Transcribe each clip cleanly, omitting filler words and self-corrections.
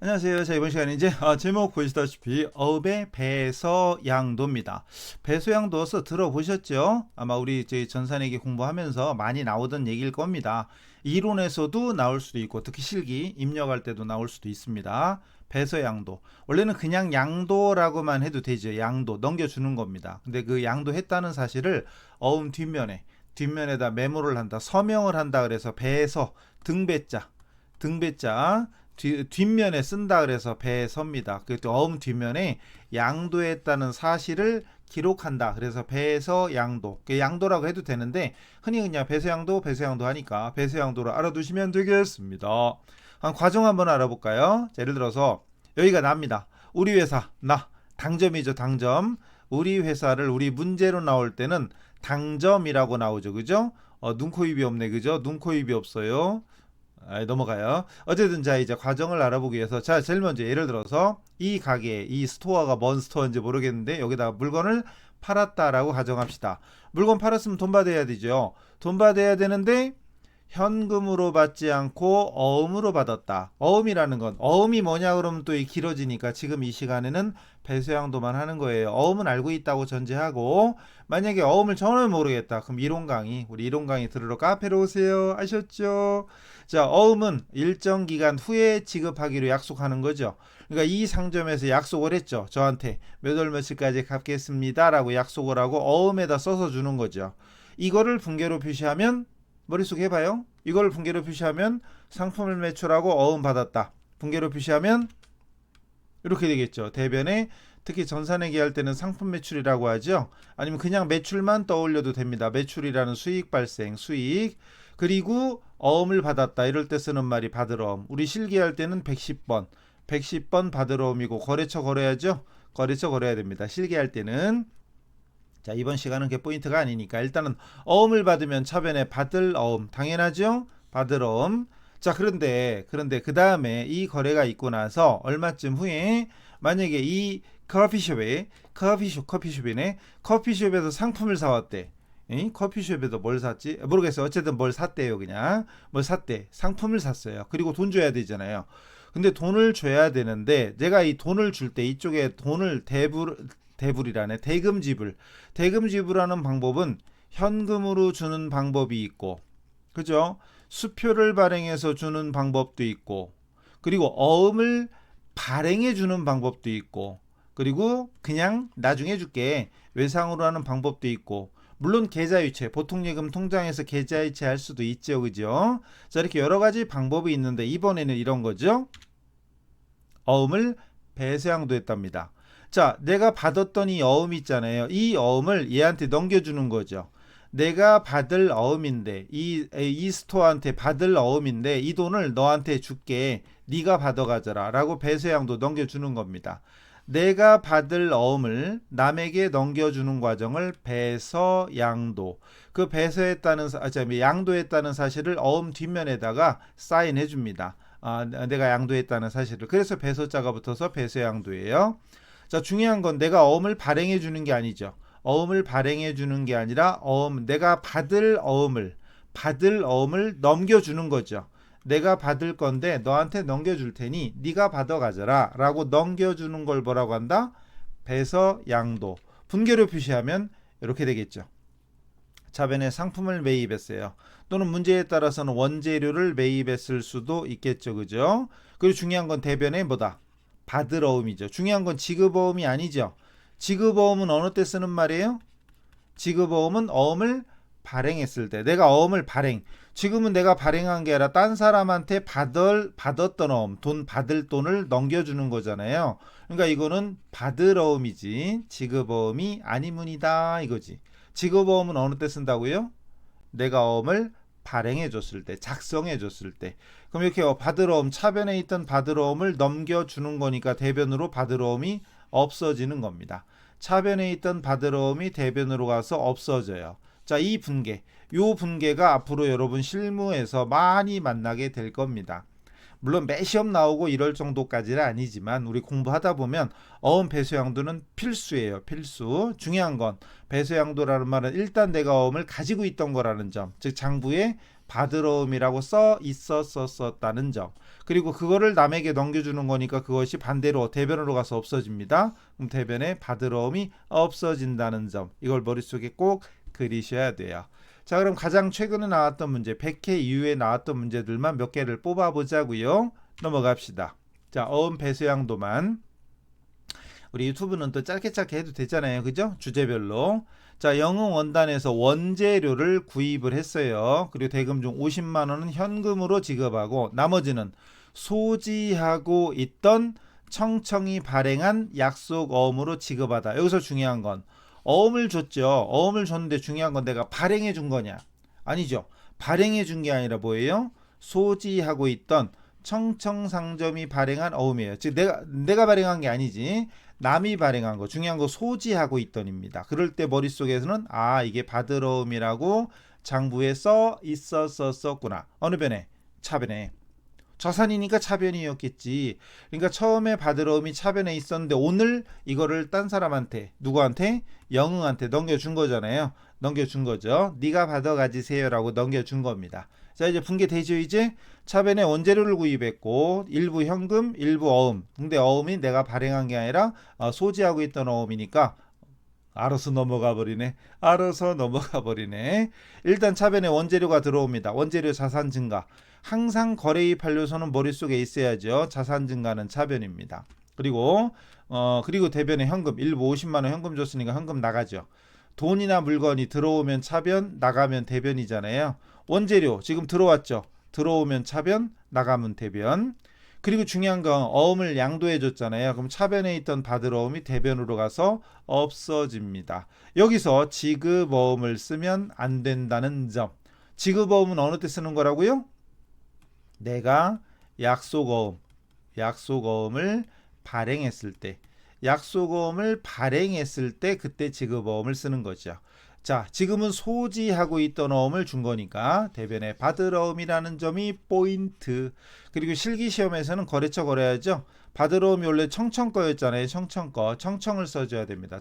안녕하세요. 자, 이번 시간에 이제 제목 보시다시피 어업의 배서양도입니다. 배서양도 써 들어보셨죠? 아마 우리 저희 전산회계 공부하면서 많이 나오던 얘기일 겁니다. 이론에서도 나올 수도 있고 특히 실기 입력할 때도 나올 수도 있습니다. 배서양도. 원래는 그냥 양도라고만 해도 되죠. 양도 넘겨주는 겁니다. 근데 그 양도했다는 사실을 어음 뒷면에다 메모를 한다. 서명을 한다. 그래서 배서 등배자 뒷면에 쓴다 그래서 배서입니다. 그또 어음 뒷면에 양도했다는 사실을 기록한다. 그래서 배서 양도. 양도라고 해도 되는데 흔히 그냥 배서양도 하니까 배서양도로 알아두시면 되겠습니다. 과정 한번 알아볼까요? 자, 예를 들어서 여기가 나입니다. 우리 회사 나 당점이죠. 당점. 우리 회사를 우리 문제로 나올 때는 당점이라고 나오죠. 그죠? 눈, 코, 입이 없네. 그죠? 눈, 코, 입이 없어요. 넘어가요. 어쨌든 자 이제 과정을 알아보기 위해서 자 제일 먼저 예를 들어서 이 가게 이 스토어가 뭔 스토어인지 모르겠는데 여기다가 물건을 팔았다라고 가정합시다. 물건 팔았으면 돈 받아야 되죠. 돈 받아야 되는데 현금으로 받지 않고 어음으로 받았다. 어음이라는 건 어음이 뭐냐 그러면 또 길어지니까 지금 이 시간에는 배수양도만 하는 거예요. 어음은 알고 있다고 전제하고 만약에 어음을 전혀 모르겠다. 그럼 우리 이론 강의 들으러 카페로 오세요. 아셨죠? 자, 어음은 일정 기간 후에 지급하기로 약속하는 거죠. 그러니까 이 상점에서 약속을 했죠. 저한테 몇 월 며칠까지 갚겠습니다 라고 약속을 하고 어음에다 써서 주는 거죠. 이거를 분계로 표시하면 머릿속에 해봐요. 이걸 분계로 표시하면 상품을 매출하고 어음 받았다. 분계로 표시하면 이렇게 되겠죠. 대변에 특히 전산회계 할 때는 상품 매출이라고 하죠. 아니면 그냥 매출만 떠올려도 됩니다. 매출이라는 수익 발생, 수익. 그리고 어음을 받았다. 이럴 때 쓰는 말이 받을 어음. 우리 실기할 때는 110번 받을 어음이고 거래처 걸어야죠. 거래처 걸어야 됩니다. 실기할 때는. 자, 이번 시간은 그게 포인트가 아니니까 일단은 어음을 받으면 차변에 받을 어음 당연하죠. 받을 어음. 자, 그런데 그 다음에 이 거래가 있고 나서 얼마쯤 후에 만약에 이 커피숍이네. 커피숍에서 상품을 사왔대. 커피숍에서 뭘 샀지? 모르겠어요. 어쨌든 뭘 샀대요. 그냥 뭘 샀대. 상품을 샀어요. 그리고 돈 줘야 되잖아요. 근데 돈을 줘야 되는데 내가 이 돈을 줄 때 이쪽에 돈을 대불이라네. 대금 지불하는 방법은 현금으로 주는 방법이 있고, 그죠? 수표를 발행해서 주는 방법도 있고, 그리고 어음을 발행해 주는 방법도 있고, 그리고 그냥 나중에 줄게 외상으로 하는 방법도 있고, 물론 계좌이체, 보통예금 통장에서 계좌이체 할 수도 있죠, 그죠? 자, 이렇게 여러 가지 방법이 있는데 이번에는 이런 거죠. 어음을 배수양도했답니다. 자, 내가 받았던 이 어음 있잖아요. 이 어음을 얘한테 넘겨주는 거죠. 내가 받을 어음인데 이 스토어한테 받을 어음인데 이 돈을 너한테 줄게. 네가 받아가져라 라고 배수양도 넘겨주는 겁니다. 내가 받을 어음을 남에게 넘겨주는 과정을 배서양도. 그 양도했다는 사실을 어음 뒷면에다가 사인해 줍니다. 내가 양도했다는 사실을. 그래서 배서자가 붙어서 배서양도예요. 자, 중요한 건 내가 어음을 발행해 주는 게 아니죠. 어음을 발행해 주는 게 아니라 내가 받을 어음을 넘겨주는 거죠. 내가 받을 건데 너한테 넘겨줄 테니 네가 받아가져라 라고 넘겨주는 걸 뭐라고 한다? 배서양도. 분계로 표시하면 이렇게 되겠죠. 차변에 상품을 매입했어요. 또는 문제에 따라서는 원재료를 매입했을 수도 있겠죠. 그죠? 그리고 중요한 건 대변에 뭐다? 받을 어음이죠. 중요한 건 지급어음이 아니죠. 지급어음은 어느 때 쓰는 말이에요? 지급어음은 어음을 발행했을 때. 내가 어음을 지금은 내가 발행한 게 아니라 딴 사람한테 받았던 어음, 받을 돈을 넘겨주는 거잖아요. 그러니까 이거는 받을 어음이지 지급어음이 아니문이다 이거지. 지급어음은 어느 때 쓴다고요? 내가 어음을 발행해 줬을 때, 작성해 줬을 때. 그럼 이렇게 받을 어음, 차변에 있던 받을 어음을 넘겨주는 거니까 대변으로 받을 어음이 없어지는 겁니다. 차변에 있던 받을 어음이 대변으로 가서 없어져요. 자, 이 분계가 앞으로 여러분 실무에서 많이 만나게 될 겁니다. 물론 매 시험 나오고 이럴 정도까지는 아니지만 우리 공부하다 보면 어음 배수양도는 필수예요. 필수. 중요한 건 배수양도라는 말은 일단 내가 어음을 가지고 있던 거라는 점. 즉 장부에 받으러움이라고 써 있었었다는 점. 그리고 그거를 남에게 넘겨주는 거니까 그것이 반대로 대변으로 가서 없어집니다. 그럼 대변에 받으러움이 없어진다는 점. 이걸 머릿속에 꼭 그리셔야 돼요. 자, 그럼 가장 최근에 나왔던 문제, 100회 이후에 나왔던 문제들만 몇 개를 뽑아보자고요. 넘어갑시다. 자, 어음 배수양도만. 우리 유튜브는 또 짧게 해도 되잖아요. 그죠? 주제별로. 자, 영흥 원단에서 원재료를 구입을 했어요. 그리고 대금 중 50만 원은 현금으로 지급하고 나머지는 소지하고 있던 청청이 발행한 약속 어음으로 지급하다. 여기서 중요한 건 어음을 줬죠. 어음을 줬는데 중요한 건 내가 발행해 준 거냐? 아니죠. 발행해 준 게 아니라 뭐예요? 소지하고 있던 청청상점이 발행한 어음이에요. 즉 내가 발행한 게 아니지. 남이 발행한 거. 중요한 거 소지하고 있던입니다. 그럴 때 머릿속에서는 이게 받으러움이라고 장부에 써 있었었구나. 어느 변에? 차변에. 자산이니까 차변이었겠지. 그러니까 처음에 받으러움이 차변에 있었는데 오늘 이거를 딴 사람한테, 누구한테? 영흥한테 넘겨준 거잖아요. 넘겨준 거죠. 네가 받아 가지세요라고 넘겨준 겁니다. 자, 이제 분개되죠. 이제 차변에 원재료를 구입했고 일부 현금, 일부 어음. 근데 어음이 내가 발행한 게 아니라 소지하고 있던 어음이니까 알아서 넘어가 버리네. 일단 차변에 원재료가 들어옵니다. 원재료 자산 증가. 항상 거래입 판료서는 머릿속에 있어야죠. 자산 증가는 차변입니다. 그리고 대변에 현금, 일부 50만 원 현금 줬으니까 현금 나가죠. 돈이나 물건이 들어오면 차변, 나가면 대변이잖아요. 원재료 지금 들어왔죠. 들어오면 차변, 나가면 대변. 그리고 중요한 건 어음을 양도해 줬잖아요. 그럼 차변에 있던 받으러움이 대변으로 가서 없어집니다. 여기서 지급어음을 쓰면 안 된다는 점. 지급어음은 어느 때 쓰는 거라고요? 내가 약속어음을 발행했을 때, 그때 지급어음을 쓰는 거죠. 자, 지금은 소지하고 있던 어음을 준 거니까 대변에 받으러움이라는 점이 포인트. 그리고 실기시험에서는 거래처 걸어야죠. 받으러움이 원래 청청 거였잖아요. 청청 거. 청청을 써줘야 됩니다.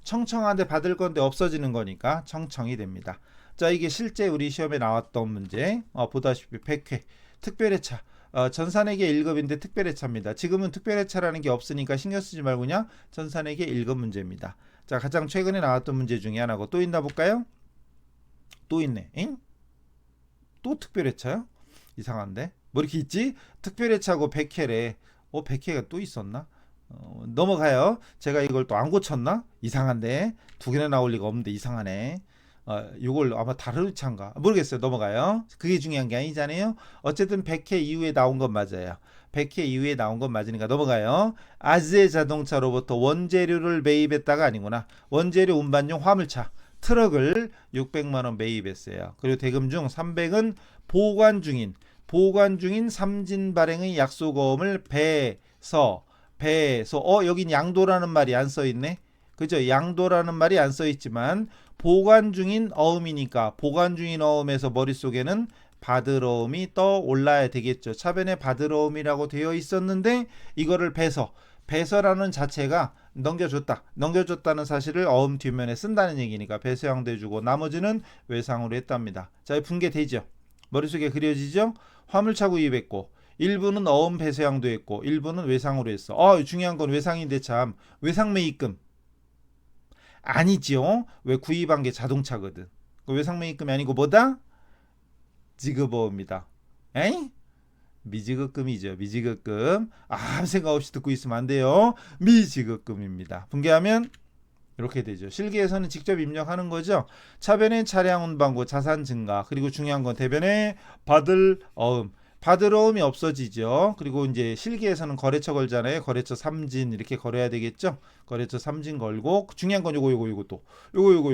청청한테 받을 건데 없어지는 거니까 청청이 됩니다. 자, 이게 실제 우리 시험에 나왔던 문제. 보다시피 100회 특별회차. 전산회계 1급인데 특별회차입니다. 지금은 특별회차라는 게 없으니까 신경 쓰지 말고 그냥 전산회계 1급 문제입니다. 자, 가장 최근에 나왔던 문제 중에 하나고 또 있나 볼까요? 또 있네. 엥? 또 특별회차요? 이상한데? 뭐 이렇게 있지? 특별회차고 100회래. 100회가 또 있었나? 넘어가요. 제가 이걸 또 안 고쳤나? 이상한데? 두 개나 나올 리가 없는데 이상하네. 이걸 아마 다른 회차인가? 모르겠어요. 넘어가요. 그게 중요한 게 아니잖아요. 어쨌든 100회 이후에 나온 건 맞아요. 100회 이후에 나온 건 맞으니까 넘어가요. 아즈의 자동차로부터 원재료를 매입했다가 아니구나. 원재료 운반용 화물차 트럭을 600만 원 매입했어요. 그리고 대금 중 300은 보관 중인 삼진 발행의 약속어음을 배서 여긴 양도라는 말이 안 써 있네. 그죠? 양도라는 말이 안 써 있지만 보관 중인 어음이니까 보관 중인 어음에서 머릿속에는 받으러움이 떠올라야 되겠죠. 차변에 받으러움이라고 되어 있었는데 이거를 배서라는 자체가 넘겨줬다는 사실을 어음 뒷면에 쓴다는 얘기니까 배서양도 해주고 나머지는 외상으로 했답니다. 자, 분개되죠. 머릿속에 그려지죠. 화물차 구입했고 일부는 어음 배서양도 했고 일부는 외상으로 했어. 중요한 건 외상인데 참 외상매입금 아니지요. 왜 구입한 게 자동차거든. 외상매입금이 아니고 뭐다? 지급어입니다. 에이? 미지급금이죠. 미지급금. 아무 생각 없이 듣고 있으면 안 돼요. 미지급금입니다. 분개하면 이렇게 되죠. 실기에서는 직접 입력하는 거죠. 차변에 차량 운반고 자산 증가. 그리고 중요한 건 대변에 받을 어음. 받으러움이 없어지죠. 그리고 이제 실기에서는 거래처 걸잖아요. 거래처 삼진 이렇게 걸어야 되겠죠. 거래처 삼진 걸고 중요한 건 요거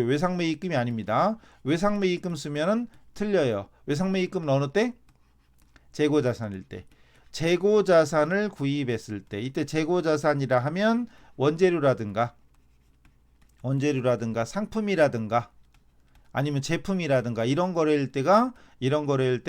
외상매입금이 아닙니다. 외상매입금 쓰면은 틀려요. 외상매입금은 어느 때? 재고자산일 때. 재고자산을 구입했을 때. 이때 재고자산이라 하면 원재료라든가 상품이라든가 아니면 제품이라든가 이런 거래일 때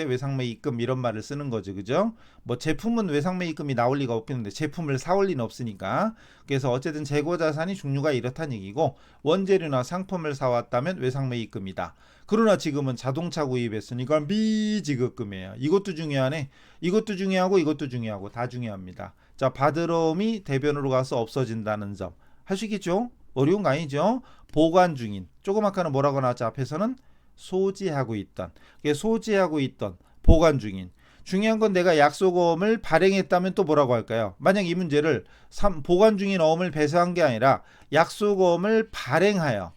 외상매입금 이런 말을 쓰는 거죠. 그죠? 뭐 제품은 외상매입금이 나올 리가 없겠는데 제품을 사올 리는 없으니까. 그래서 어쨌든 재고자산이 종류가 이렇다는 얘기고 원재료나 상품을 사왔다면 외상매입금이다. 그러나 지금은 자동차 구입했으니까 미지급금이에요. 이것도 중요하네. 이것도 중요하고 이것도 중요하고 다 중요합니다. 자, 받으러움이 대변으로 가서 없어진다는 점 할 수 있겠죠? 어려운 거 아니죠? 보관 중인, 조금 아까는 뭐라고 나왔죠? 앞에서는 소지하고 있던, 소지하고 있던, 보관 중인. 중요한 건 내가 약속어음을 발행했다면 또 뭐라고 할까요? 만약 이 문제를 보관 중인 어음을 배서한 게 아니라 약속어음을 발행하여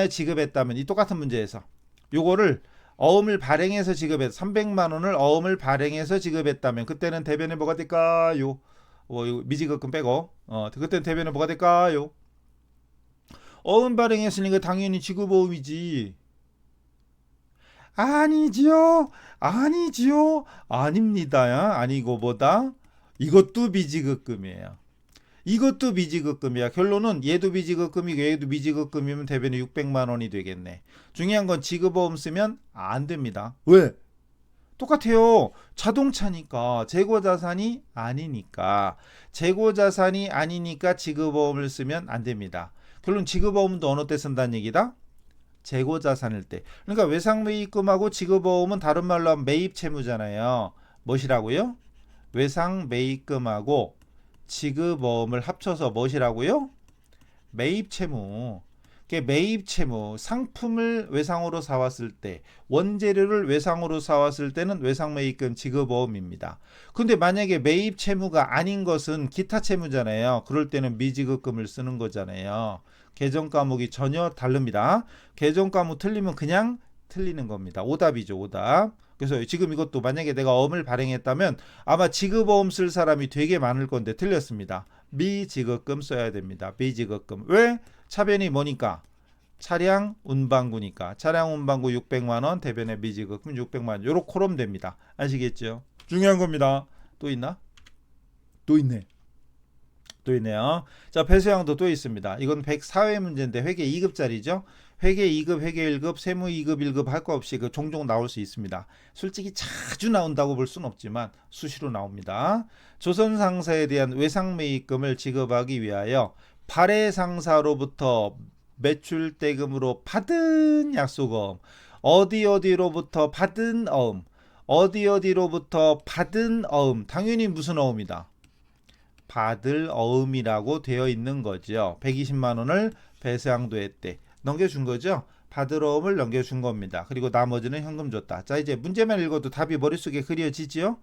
지급했다면, 이 똑같은 문제에서 요거를 어음을 발행해서 지급해서 300만 원을 어음을 발행해서 지급했다면 그때는 대변에 뭐가 될까요? 미지급금 빼고 그때는 대변에 뭐가 될까요? 어음 발행했으니까 당연히 지급어음이지. 아니지요. 아닙니다야. 아니고 보다 이것도 미지급금이에요. 이것도 미지급금이야. 결론은 얘도 미지급금이고 얘도 미지급금이면 대변에 600만 원이 되겠네. 중요한 건 지급어음 쓰면 안 됩니다. 왜? 똑같아요. 자동차니까 재고자산이 아니니까 지급어음을 쓰면 안 됩니다. 결론 지급어음도 어느 때 쓴다는 얘기다? 재고자산일 때. 그러니까 외상매입금하고 지급어음은 다른 말로 하면 매입채무잖아요. 무엇이라고요? 외상매입금하고 지급어음을 합쳐서 무엇이라고요? 매입채무. 매입채무, 상품을 외상으로 사왔을 때, 원재료를 외상으로 사왔을 때는 외상매입금 지급어음입니다. 근데 만약에 매입채무가 아닌 것은 기타 채무잖아요. 그럴 때는 미지급금을 쓰는 거잖아요. 개정 과목이 전혀 다릅니다. 개정 과목 틀리면 그냥 틀리는 겁니다. 오답이죠, 오답. 그래서 지금 이것도 만약에 내가 어음을 발행했다면 아마 지급어음 쓸 사람이 되게 많을 건데 틀렸습니다. 미지급금 써야 됩니다. 미지급금. 왜? 차변이 뭐니까? 차량 운반구니까. 차량 운반구 600만원, 대변에 미지급금 600만원. 요렇게 코럼 됩니다. 아시겠죠? 중요한 겁니다. 또 있나? 또 있네. 또 있네요. 자, 배수양도 또 있습니다. 이건 104회 문제인데 회계 2급짜리죠. 회계 2급, 회계 1급, 세무 2급, 1급 할 거 없이 그 종종 나올 수 있습니다. 솔직히 자주 나온다고 볼 수는 없지만 수시로 나옵니다. 조선 상사에 대한 외상매입금을 지급하기 위하여 발해 상사로부터 매출대금으로 받은 약속어음, 어디로부터 받은 어음, 어디로부터 받은 어음, 당연히 무슨 어음이다? 받을 어음이라고 되어 있는 거죠. 120만 원을 배수양도했대. 넘겨준 거죠. 받을 어음을 넘겨준 겁니다. 그리고 나머지는 현금 줬다. 자, 이제 문제만 읽어도 답이 머릿속에 그려지죠.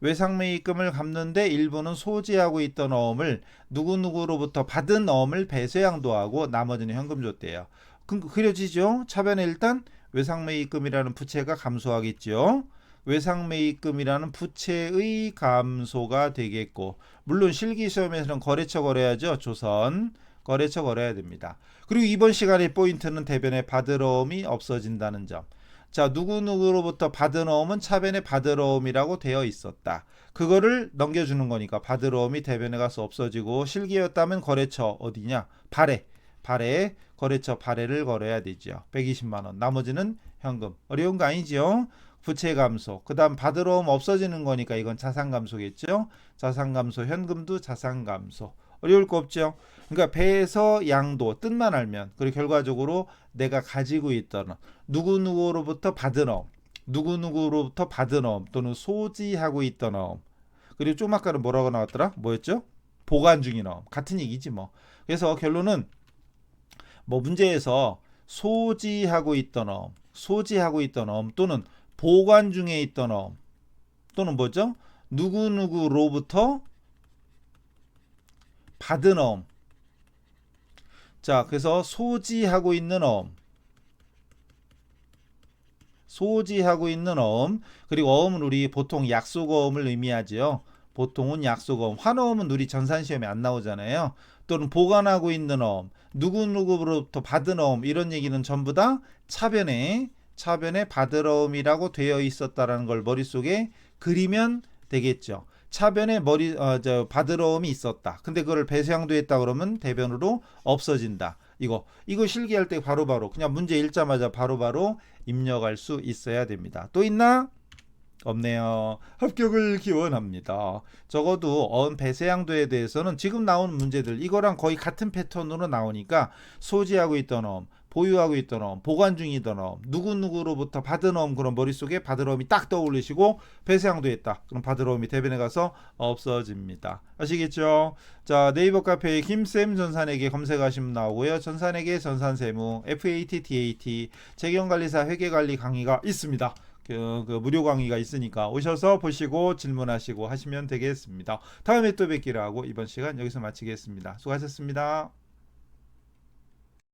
외상매입금을 갚는데 일부는 소지하고 있던 어음을 누구누구로부터 받은 어음을 배수양도하고 나머지는 현금 줬대요. 그려지죠. 차변에 일단 외상매입금이라는 부채가 감소하겠죠. 외상매입금이라는 부채의 감소가 되겠고, 물론 실기시험에서는 거래처 거래하죠. 조선 거래처 거래해야 됩니다. 그리고 이번 시간의 포인트는 대변에 받을 어음이 없어진다는 점. 자, 누구누구로부터 받은 어음은 차변에 받을 어음이라고 되어 있었다. 그거를 넘겨주는 거니까 받을 어음이 대변에 가서 없어지고, 실기였다면 거래처 어디냐? 발해 거래처 발해를 걸어야 되죠. 120만 원. 나머지는 현금. 어려운 거 아니죠? 부채 감소. 그 다음 받을 어음 없어지는 거니까 이건 자산 감소겠죠. 자산 감소. 현금도 자산 감소. 어려울 거 없죠. 그러니까 배에서 양도 뜻만 알면, 그리고 결과적으로 내가 가지고 있던 누구누구로부터 받은 어음, 또는 소지하고 있던 어음, 그리고 좀 아까는 뭐라고 나왔더라? 뭐였죠? 보관 중인 어음. 같은 얘기지 뭐. 그래서 결론은 뭐 문제에서 소지하고 있던 어음 또는 보관 중에 있던 어음, 또는 뭐죠? 누구누구로부터 받은 어음. 자, 그래서 소지하고 있는 어음, 그리고 어음은 우리 보통 약속어음을 의미하죠. 보통은 약속어음. 환어음은 우리 전산시험에 안 나오잖아요. 또는 보관하고 있는 어음, 누구누구로부터 받은 어음, 이런 얘기는 전부 다 차변에 받을 어음이라고 되어 있었다라는 걸 머릿속에 그리면 되겠죠. 차변에 받을 어음이 있었다. 근데 그걸 배수양도했다 그러면 대변으로 없어진다. 이거 실기할 때 바로바로 그냥 문제 읽자마자 바로바로 입력할 수 있어야 됩니다. 또 있나? 없네요. 합격을 기원합니다. 적어도 어음 배수양도에 대해서는 지금 나오는 문제들 이거랑 거의 같은 패턴으로 나오니까 소지하고 있던 어음, 보유하고 있던 어음, 보관 중이던 어음, 누구누구로부터 받은 어음, 그런 머릿속에 받을 어음이 딱 떠올리시고 배수양도했다. 그럼 받을 어음이 대변에 가서 없어집니다. 아시겠죠? 자, 네이버 카페에 김쌤 전산회계 검색하시면 나오고요. 전산회계 전산세무 FATDAT 재경관리사 회계관리 강의가 있습니다. 그 무료 강의가 있으니까 오셔서 보시고 질문하시고 하시면 되겠습니다. 다음에 또 뵙기로 하고 이번 시간 여기서 마치겠습니다. 수고하셨습니다.